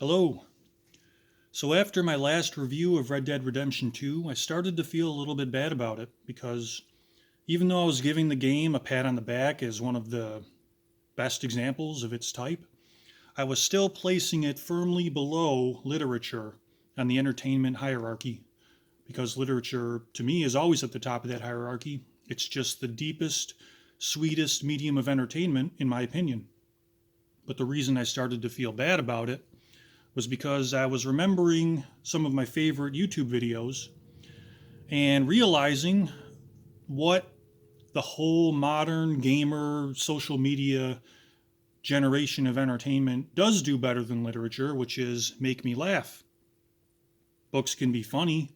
Hello. So after my last review of Red Dead Redemption 2, I started to feel a little bit bad about it because even though I was giving the game a pat on the back as one of the best examples of its type, I was still placing it firmly below literature on the entertainment hierarchy because literature to me is always at the top of that hierarchy. It's just the deepest, sweetest medium of entertainment in my opinion. But the reason I started to feel bad about it was because I was remembering some of my favorite YouTube videos and realizing what the whole modern gamer social media generation of entertainment does do better than literature, which is make me laugh. Books can be funny,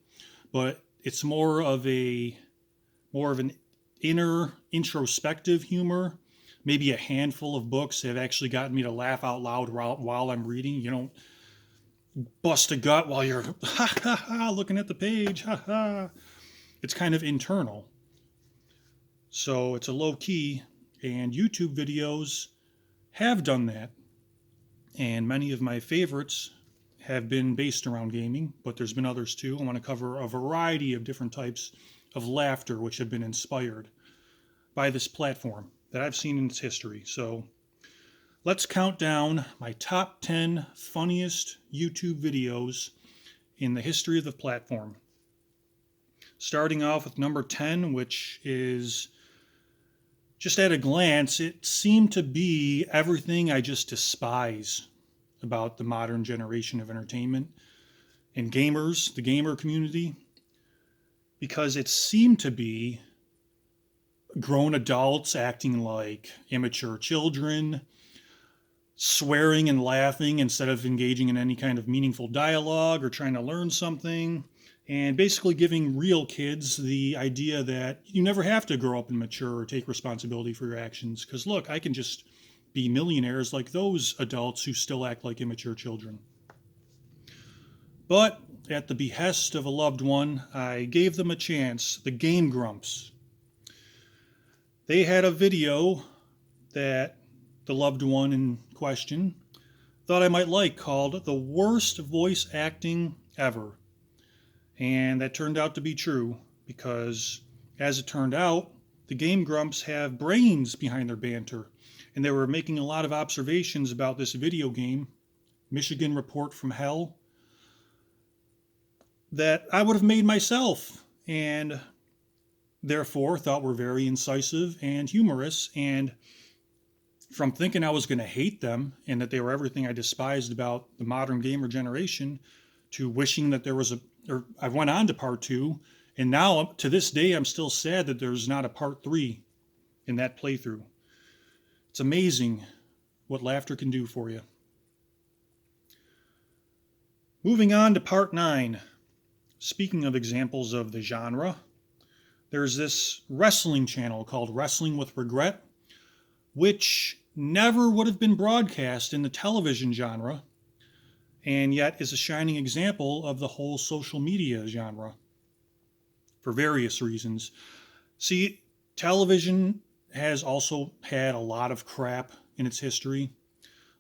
but it's more of an inner introspective humor. Maybe a handful of books have actually gotten me to laugh out loud while I'm reading. You don't bust a gut while you're ha ha ha looking at the page. Ha ha. It's kind of internal. So it's a low key, and YouTube videos have done that. And many of my favorites have been based around gaming, but there's been others too. I want to cover a variety of different types of laughter which have been inspired by this platform that I've seen in its history. So let's count down my top 10 funniest YouTube videos in the history of the platform. Starting off with number 10, which is just at a glance, it seemed to be everything I just despise about the modern generation of entertainment and gamers, the gamer community, because it seemed to be grown adults acting like immature children, swearing and laughing instead of engaging in any kind of meaningful dialogue or trying to learn something, and basically giving real kids the idea that you never have to grow up and mature or take responsibility for your actions. Because look, I can just be millionaires like those adults who still act like immature children. But at the behest of a loved one, I gave them a chance, the Game Grumps. They had a video that the loved one in question thought I might like called The Worst Voice Acting Ever. And that turned out to be true because, as it turned out, the Game Grumps have brains behind their banter. And they were making a lot of observations about this video game, Michigan Report from Hell, that I would have made myself. And therefore thought were very incisive and humorous. And from thinking I was going to hate them and that they were everything I despised about the modern gamer generation to wishing that there was I went on to part two. And now to this day, I'm still sad that there's not a part three in that playthrough. It's amazing what laughter can do for you. Moving on to part 9. Speaking of examples of the genre, there's this wrestling channel called Wrestling with Regret, which never would have been broadcast in the television genre, and yet is a shining example of the whole social media genre for various reasons. See, television has also had a lot of crap in its history,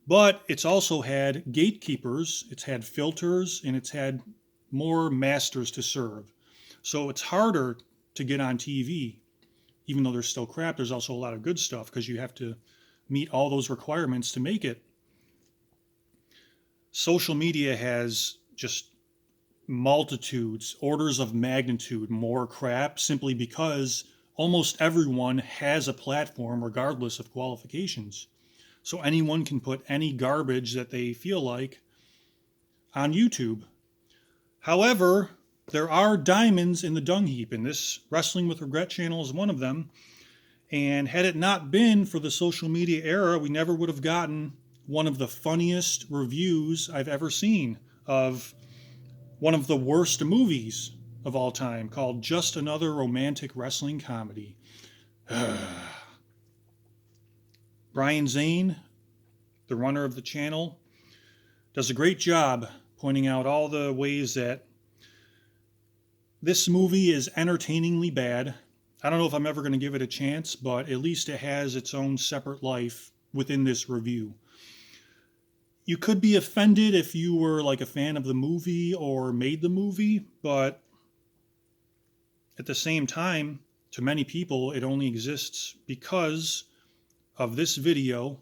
but it's also had gatekeepers, it's had filters, and it's had more masters to serve. So it's harder to get on TV. Even though there's still crap, there's also a lot of good stuff because you have to meet all those requirements to make it. Social media has just multitudes, orders of magnitude more crap simply because almost everyone has a platform regardless of qualifications. So anyone can put any garbage that they feel like on YouTube. However, there are diamonds in the dung heap, and this Wrestling with Regret channel is one of them. And had it not been for the social media era, we never would have gotten one of the funniest reviews I've ever seen of one of the worst movies of all time called Just Another Romantic Wrestling Comedy. Brian Zane, the runner of the channel, does a great job pointing out all the ways that this movie is entertainingly bad. I don't know if I'm ever going to give it a chance, but at least it has its own separate life within this review. You could be offended if you were like a fan of the movie or made the movie, but at the same time, to many people, it only exists because of this video,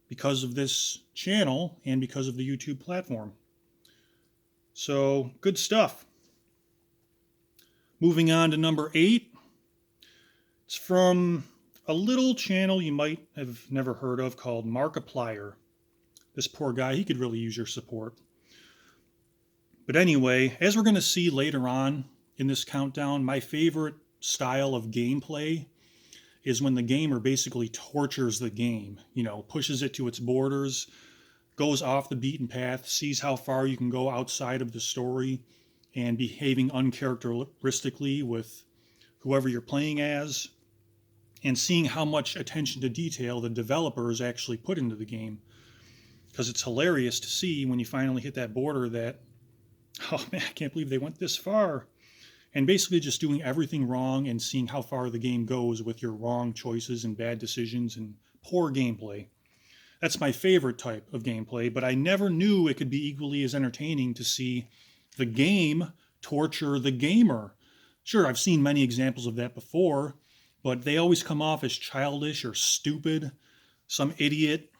because of this channel, and because of the YouTube platform. So, good stuff. Moving on to number 8. It's from a little channel you might have never heard of called Markiplier. This poor guy, he could really use your support. But anyway, as we're going to see later on in this countdown, my favorite style of gameplay is when the gamer basically tortures the game, pushes it to its borders, goes off the beaten path, sees how far you can go outside of the story, and behaving uncharacteristically with whoever you're playing as, and seeing how much attention to detail the developers actually put into the game. Because it's hilarious to see when you finally hit that border that, oh man, I can't believe they went this far. And basically just doing everything wrong and seeing how far the game goes with your wrong choices and bad decisions and poor gameplay. That's my favorite type of gameplay, but I never knew it could be equally as entertaining to see the game torture the gamer. Sure, I've seen many examples of that before, but they always come off as childish or stupid. Some idiot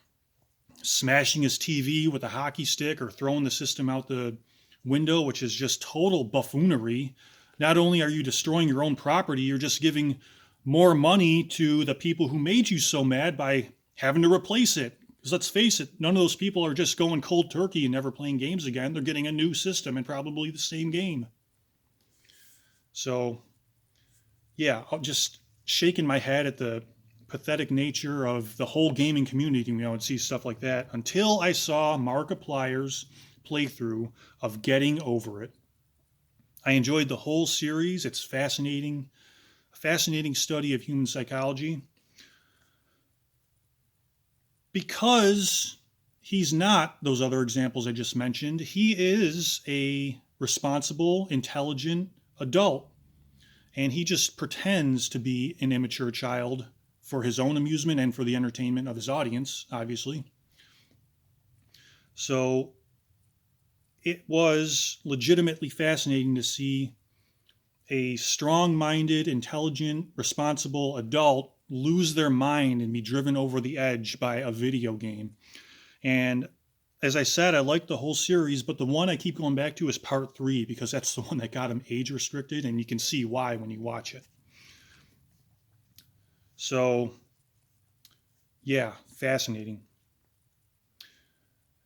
smashing his TV with a hockey stick or throwing the system out the window, which is just total buffoonery. Not only are you destroying your own property, you're just giving more money to the people who made you so mad by having to replace it. Because let's face it, none of those people are just going cold turkey and never playing games again. They're getting a new system and probably the same game. So, yeah, I'm just shaking my head at the pathetic nature of the whole gaming community, and see stuff like that until I saw Markiplier's playthrough of Getting Over It. I enjoyed the whole series. It's fascinating, a fascinating study of human psychology. Because he's not those other examples I just mentioned, he is a responsible, intelligent adult. And he just pretends to be an immature child for his own amusement and for the entertainment of his audience, obviously. So it was legitimately fascinating to see a strong-minded, intelligent, responsible adult lose their mind and be driven over the edge by a video game. And as I said, I like the whole series, but the one I keep going back to is part 3 because that's the one that got him age restricted, and you can see why when you watch it. So, yeah, fascinating.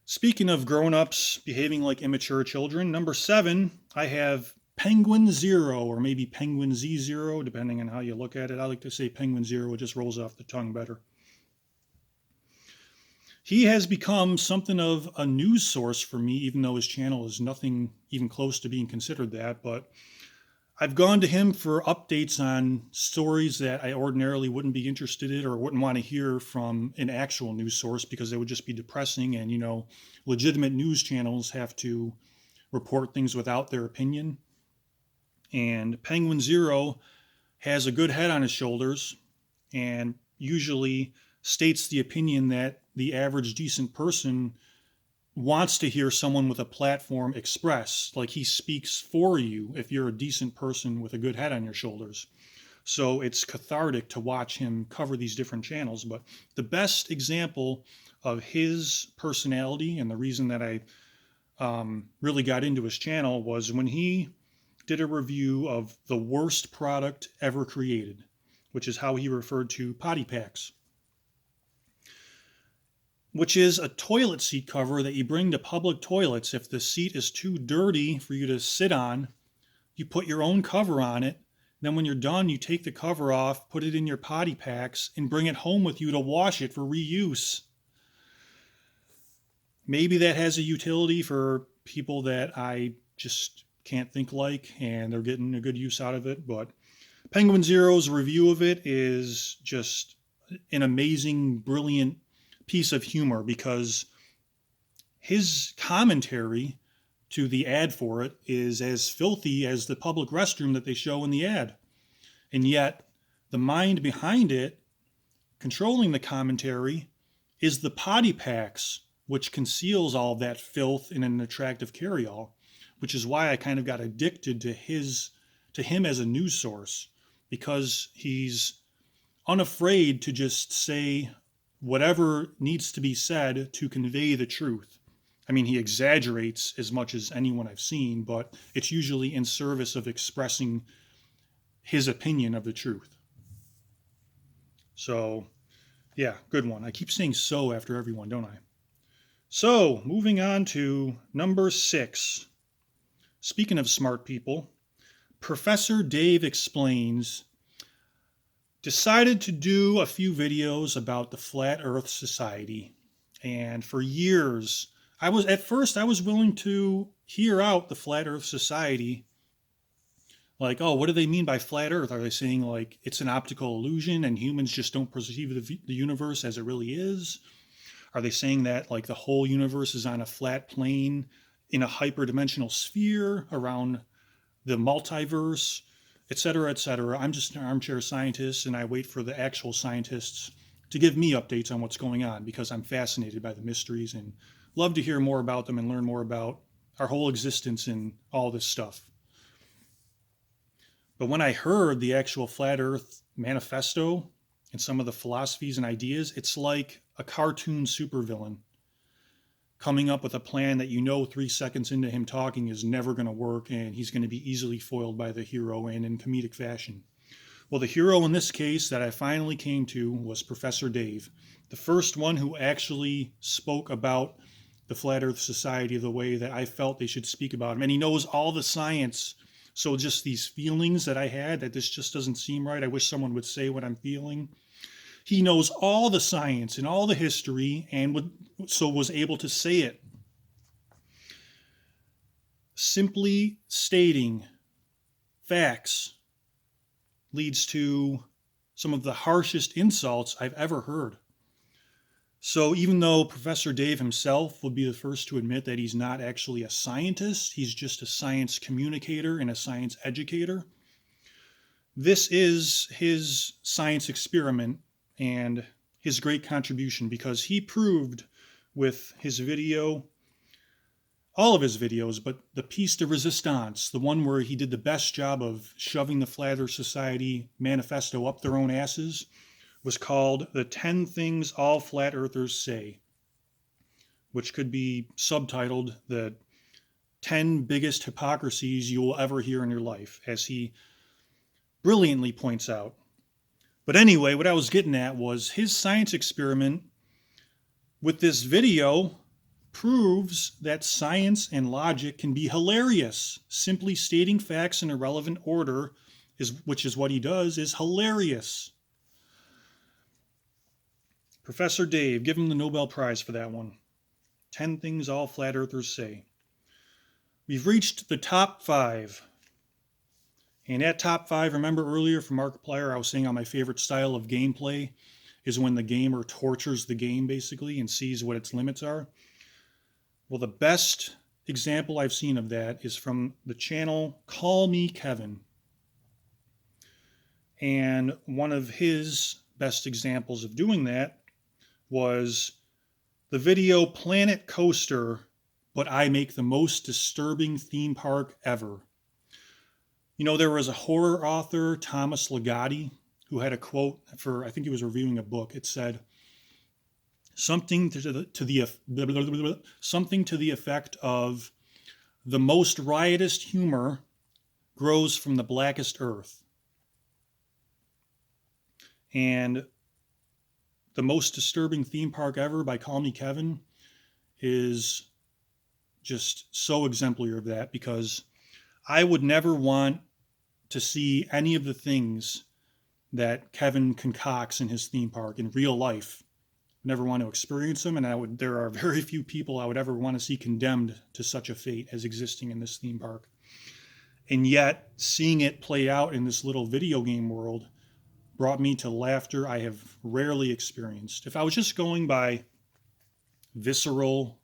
Speaking of grown-ups behaving like immature children, number 7, I have Penguin Zero, or maybe Penguin Z0, depending on how you look at it. I like to say Penguin Zero, it just rolls off the tongue better. He has become something of a news source for me, even though his channel is nothing even close to being considered that. But I've gone to him for updates on stories that I ordinarily wouldn't be interested in or wouldn't want to hear from an actual news source because they would just be depressing. And, legitimate news channels have to report things without their opinion. And Penguin Zero has a good head on his shoulders and usually states the opinion that the average decent person wants to hear someone with a platform express. Like, he speaks for you if you're a decent person with a good head on your shoulders. So it's cathartic to watch him cover these different channels. But the best example of his personality and the reason that I really got into his channel was when he did a review of the worst product ever created, which is how he referred to potty packs, which is a toilet seat cover that you bring to public toilets. If the seat is too dirty for you to sit on, you put your own cover on it. Then when you're done, you take the cover off, put it in your potty packs, and bring it home with you to wash it for reuse. Maybe that has a utility for people that I just can't think like, and they're getting a good use out of it. But Penguin Zero's review of it is just an amazing, brilliant piece of humor because his commentary to the ad for it is as filthy as the public restroom that they show in the ad. And yet, the mind behind it, controlling the commentary, is the potty packs which conceals all of that filth in an attractive carryall, which is why I kind of got addicted to him as a news source, because he's unafraid to just say whatever needs to be said to convey the truth. I mean, he exaggerates as much as anyone I've seen, but it's usually in service of expressing his opinion of the truth. So, yeah, good one. I keep saying so after everyone, don't I? So, moving on to number 6. Speaking of smart people, Professor Dave Explains decided to do a few videos about the Flat Earth Society. And for years, I was willing to hear out the Flat Earth Society. Like, oh, what do they mean by flat Earth? Are they saying like it's an optical illusion and humans just don't perceive the universe as it really is? Are they saying that like the whole universe is on a flat plane in a hyperdimensional sphere around the multiverse, et cetera, et cetera? I'm just an armchair scientist, and I wait for the actual scientists to give me updates on what's going on, because I'm fascinated by the mysteries and love to hear more about them and learn more about our whole existence and all this stuff. But when I heard the actual Flat Earth Manifesto and some of the philosophies and ideas, it's like a cartoon supervillain coming up with a plan that 3 seconds into him talking is never going to work, and he's going to be easily foiled by the hero and in comedic fashion. Well, the hero in this case that I finally came to was Professor Dave, the first one who actually spoke about the Flat Earth Society the way that I felt they should speak about him. And he knows all the science. So just these feelings that I had that this just doesn't seem right, I wish someone would say what I'm feeling. He knows all the science and all the history, and was able to say it. Simply stating facts leads to some of the harshest insults I've ever heard. So even though Professor Dave himself would be the first to admit that he's not actually a scientist, he's just a science communicator and a science educator, this is his science experiment and his great contribution, because he proved with his video, all of his videos, but the piece de resistance, the one where he did the best job of shoving the Flat Earth Society manifesto up their own asses, was called The 10 Things All Flat Earthers Say, which could be subtitled The 10 Biggest Hypocrisies You Will Ever Hear in Your Life, as he brilliantly points out. But anyway, what I was getting at was his science experiment with this video proves that science and logic can be hilarious. Simply stating facts in a relevant order, which is what he does, is hilarious. Professor Dave, give him the Nobel Prize for that one. 10 Things All Flat Earthers Say. We've reached the top 5. And at top 5, remember earlier from Markiplier, I was saying how my favorite style of gameplay is when the gamer tortures the game, basically, and sees what its limits are. Well, the best example I've seen of that is from the channel CallMeKevin. And one of his best examples of doing that was the video Planet Coaster, but I make the most disturbing theme park ever. There was a horror author, Thomas Ligotti, who had a quote for, I think he was reviewing a book. It said something to the effect of, the most riotous humor grows from the blackest earth. And the most disturbing theme park ever by CallMeKevin is just so exemplary of that, because I would never want to see any of the things that Kevin concocts in his theme park in real life. Never want to experience them, and there are very few people I would ever want to see condemned to such a fate as existing in this theme park. And yet, seeing it play out in this little video game world brought me to laughter I have rarely experienced. If I was just going by visceral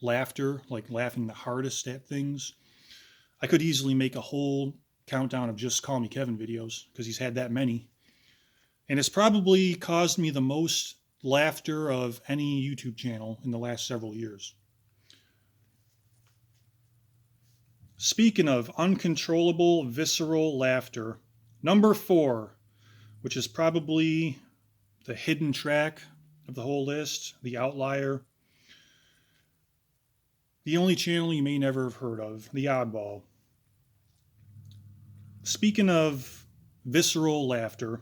laughter, like laughing the hardest at things, I could easily make a whole countdown of just CallMeKevin videos, because he's had that many. And it's probably caused me the most laughter of any YouTube channel in the last several years. Speaking of uncontrollable, visceral laughter, number 4, which is probably the hidden track of the whole list, the outlier, the only channel you may never have heard of, the oddball. Speaking of visceral laughter,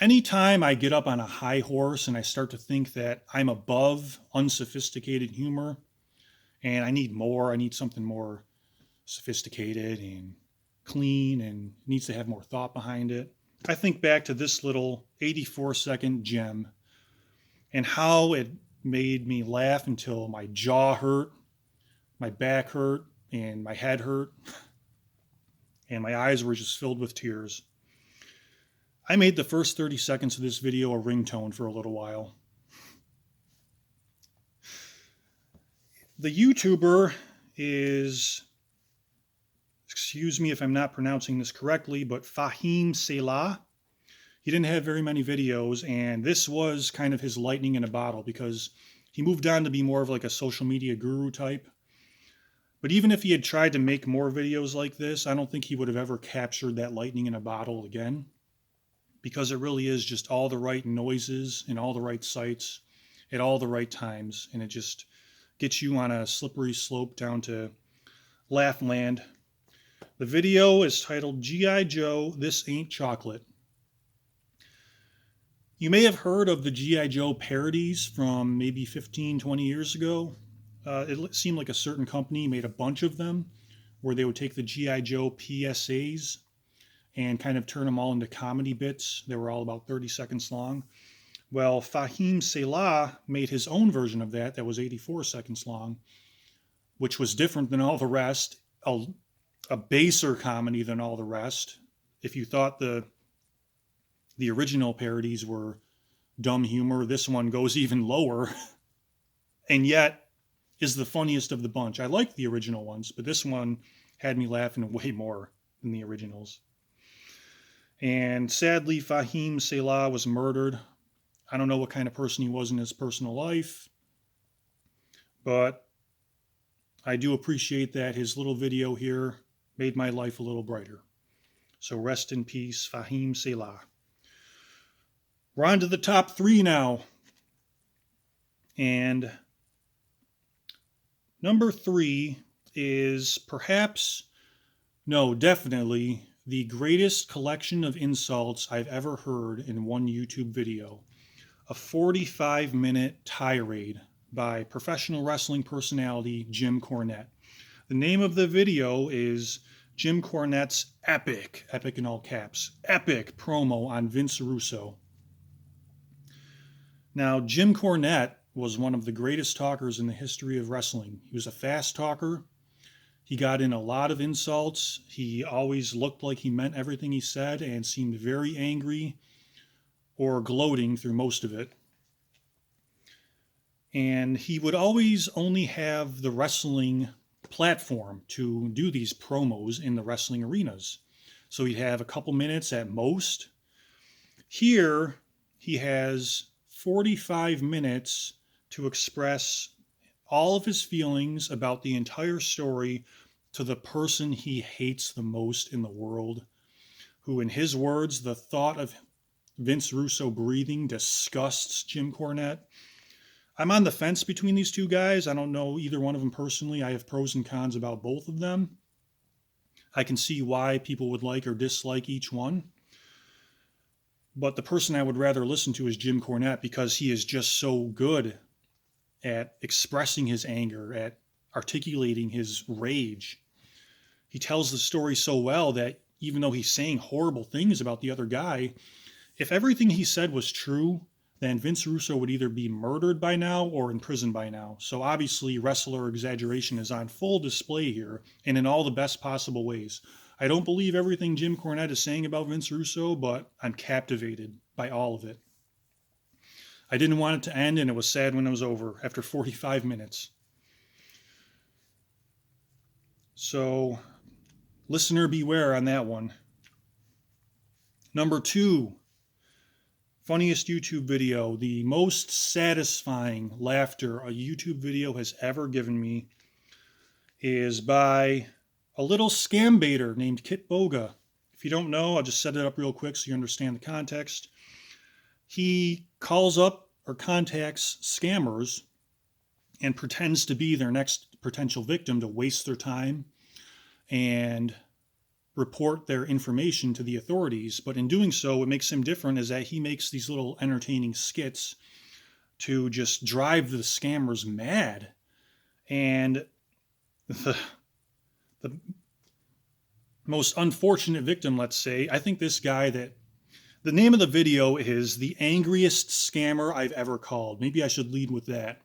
anytime I get up on a high horse and I start to think that I'm above unsophisticated humor and I need something more sophisticated and clean and needs to have more thought behind it, I think back to this little 84-second gem and how it made me laugh until my jaw hurt, my back hurt, and my head hurt, and my eyes were just filled with tears. I made the first 30 seconds of this video a ringtone for a little while. The YouTuber is, excuse me if I'm not pronouncing this correctly, but Fahim Selah. He didn't have very many videos, and this was kind of his lightning in a bottle because he moved on to be more of like a social media guru type. But even if he had tried to make more videos like this, I don't think he would have ever captured that lightning in a bottle again, because it really is just all the right noises in all the right sites at all the right times, and it just gets you on a slippery slope down to laugh land. The video is titled G.I. Joe, This Ain't Chocolate. You may have heard of the G.I. Joe parodies from maybe 15, 20 years ago. It seemed like a certain company made a bunch of them where they would take the G.I. Joe PSAs and kind of turn them all into comedy bits. They were all about 30 seconds long. Well, Fahim Selah made his own version of that was 84 seconds long, which was different than all the rest, a baser comedy than all the rest. If you thought the original parodies were dumb humor, this one goes even lower, and yet is the funniest of the bunch. I like the original ones, but this one had me laughing way more than the originals. And sadly, Fahim Selah was murdered. I don't know what kind of person he was in his personal life, but I do appreciate that his little video here made my life a little brighter. So rest in peace, Fahim Selah. We're on to the top 3 now. And number 3 is definitely the greatest collection of insults I've ever heard in one YouTube video. A 45-minute tirade by professional wrestling personality Jim Cornette. The name of the video is Jim Cornette's epic in all caps, epic promo on Vince Russo. Now, Jim Cornette was one of the greatest talkers in the history of wrestling. He was a fast talker. He got in a lot of insults. He always looked like he meant everything he said and seemed very angry or gloating through most of it. And he would always only have the wrestling platform to do these promos in the wrestling arenas. So he'd have a couple minutes at most. Here, he has 45 minutes to express all of his feelings about the entire story to the person he hates the most in the world, who, in his words, the thought of Vince Russo breathing disgusts Jim Cornette. I'm on the fence between these two guys. I don't know either one of them personally. I have pros and cons about both of them. I can see why people would like or dislike each one. But the person I would rather listen to is Jim Cornette, because he is just so good at expressing his anger, at articulating his rage. He tells the story so well that even though he's saying horrible things about the other guy, if everything he said was true, then Vince Russo would either be murdered by now or in prison by now. So obviously wrestler exaggeration is on full display here, and in all the best possible ways. I don't believe everything Jim Cornette is saying about Vince Russo, but I'm captivated by all of it. I didn't want it to end, and it was sad when it was over after 45 minutes. So, listener beware on that one. Number 2, Funniest YouTube video, the most satisfying laughter a YouTube video has ever given me is by a little scam baiter named Boga. If you don't know, I'll just set it up real quick so you understand the context. He calls up or contacts scammers and pretends to be their next potential victim to waste their time and report their information to the authorities. But in doing so, what makes him different is that he makes these little entertaining skits to just drive the scammers mad. And the most unfortunate victim, let's say, I think this guy that the name of the video is The Angriest Scammer I've Ever Called. Maybe I should lead with that.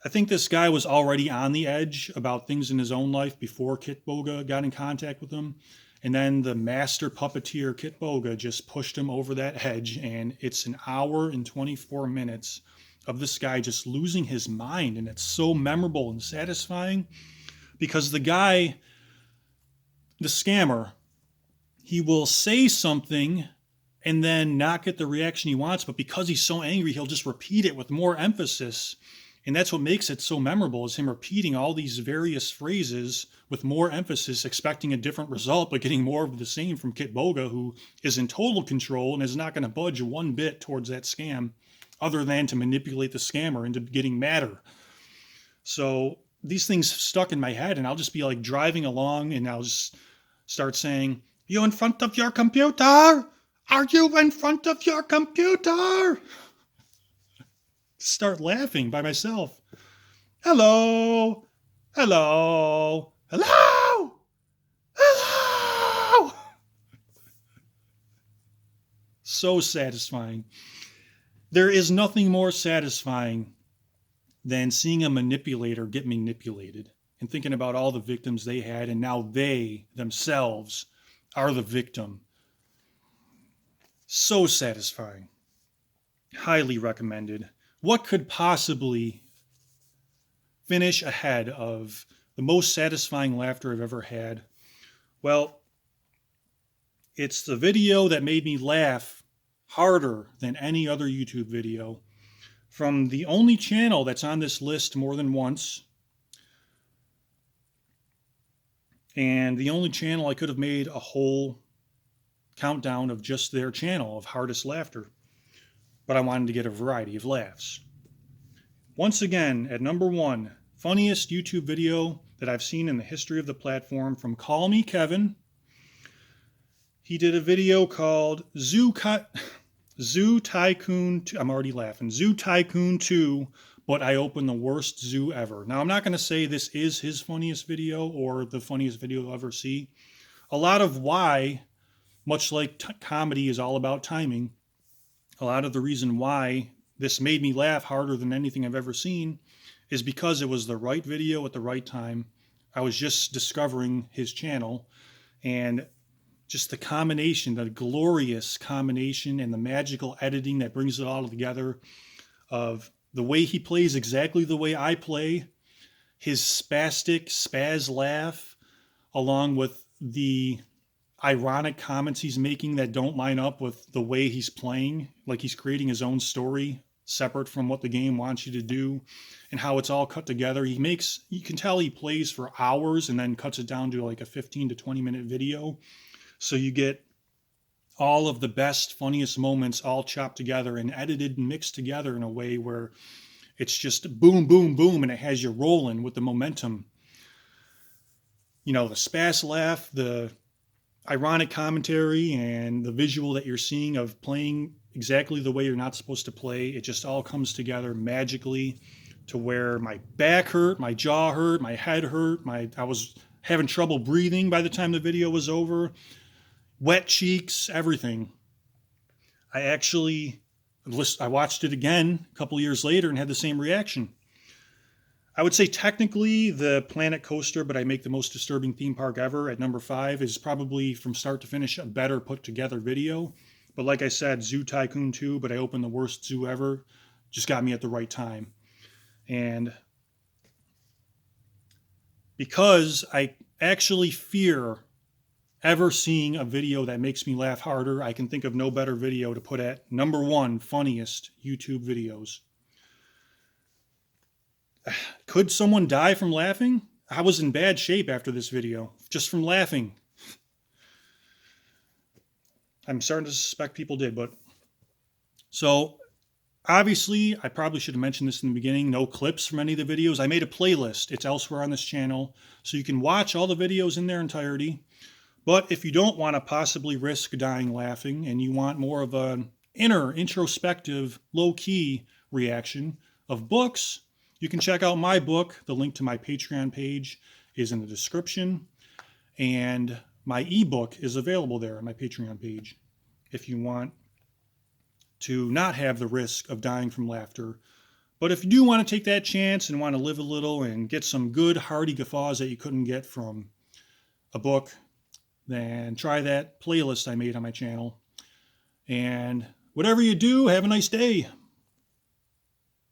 I think this guy was already on the edge about things in his own life before Boga got in contact with him. And then the master puppeteer Boga just pushed him over that edge. And it's an hour and 24 minutes of this guy just losing his mind. And it's so memorable and satisfying because the guy, the scammer, he will say something and then not get the reaction he wants. But because he's so angry, he'll just repeat it with more emphasis. And that's what makes it so memorable, is him repeating all these various phrases with more emphasis, expecting a different result, but getting more of the same from Boga, who is in total control and is not going to budge one bit towards that scam, other than to manipulate the scammer into getting madder. So these things stuck in my head, and I'll just be like driving along, and I'll just start saying, "You in front of your computer? Are you in front of your computer?" Start laughing by myself. Hello, hello, hello, hello. So satisfying. There is nothing more satisfying than seeing a manipulator get manipulated and thinking about all the victims they had, and now they themselves are the victim. So satisfying. Highly recommended. What could possibly finish ahead of the most satisfying laughter I've ever had? Well, it's the video that made me laugh harder than any other YouTube video from the only channel that's on this list more than once, and the only channel I could have made a whole countdown of just their channel of hardest laughter. But I wanted to get a variety of laughs. Once again, at number 1, funniest YouTube video that I've seen in the history of the platform, from CallMeKevin. He did a video called Zoo Tycoon 2. I'm already laughing. Zoo Tycoon 2, but I opened the worst zoo ever. Now, I'm not going to say this is his funniest video or the funniest video you'll ever see. A lot of why, much like comedy is all about timing, a lot of the reason why this made me laugh harder than anything I've ever seen is because it was the right video at the right time. I was just discovering his channel, and just the combination, the glorious combination and the magical editing that brings it all together, of the way he plays exactly the way I play, his spaz laugh, along with the ironic comments he's making that don't line up with the way he's playing, like he's creating his own story separate from what the game wants you to do, and how it's all cut together. You can tell he plays for hours and then cuts it down to like a 15 to 20 minute video. So you get all of the best, funniest moments all chopped together and edited and mixed together in a way where it's just boom, boom, boom, and it has you rolling with the momentum. You know, the spaz laugh, the ironic commentary, and the visual that you're seeing of playing exactly the way you're not supposed to play. It just all comes together magically to where my back hurt, my jaw hurt, my head hurt, I was having trouble breathing by the time the video was over. Wet cheeks, everything. I watched it again a couple years later and had the same reaction. I would say technically the Planet Coaster, but I make the most disturbing theme park ever at number 5, is probably from start to finish a better put together video. But like I said, Zoo Tycoon 2, but I opened the worst zoo ever, just got me at the right time. And because I actually fear ever seeing a video that makes me laugh harder, I can think of no better video to put at number 1 funniest YouTube videos. Could someone die from laughing? I was in bad shape after this video, just from laughing. I'm starting to suspect people did, but... So, obviously, I probably should have mentioned this in the beginning, no clips from any of the videos. I made a playlist. It's elsewhere on this channel, so you can watch all the videos in their entirety. But if you don't want to possibly risk dying laughing and you want more of an inner, introspective, low-key reaction of books, you can check out my book. The link to my Patreon page is in the description. And my ebook is available there on my Patreon page if you want to not have the risk of dying from laughter. But if you do want to take that chance and want to live a little and get some good, hearty guffaws that you couldn't get from a book, then try that playlist I made on my channel. And whatever you do, have a nice day.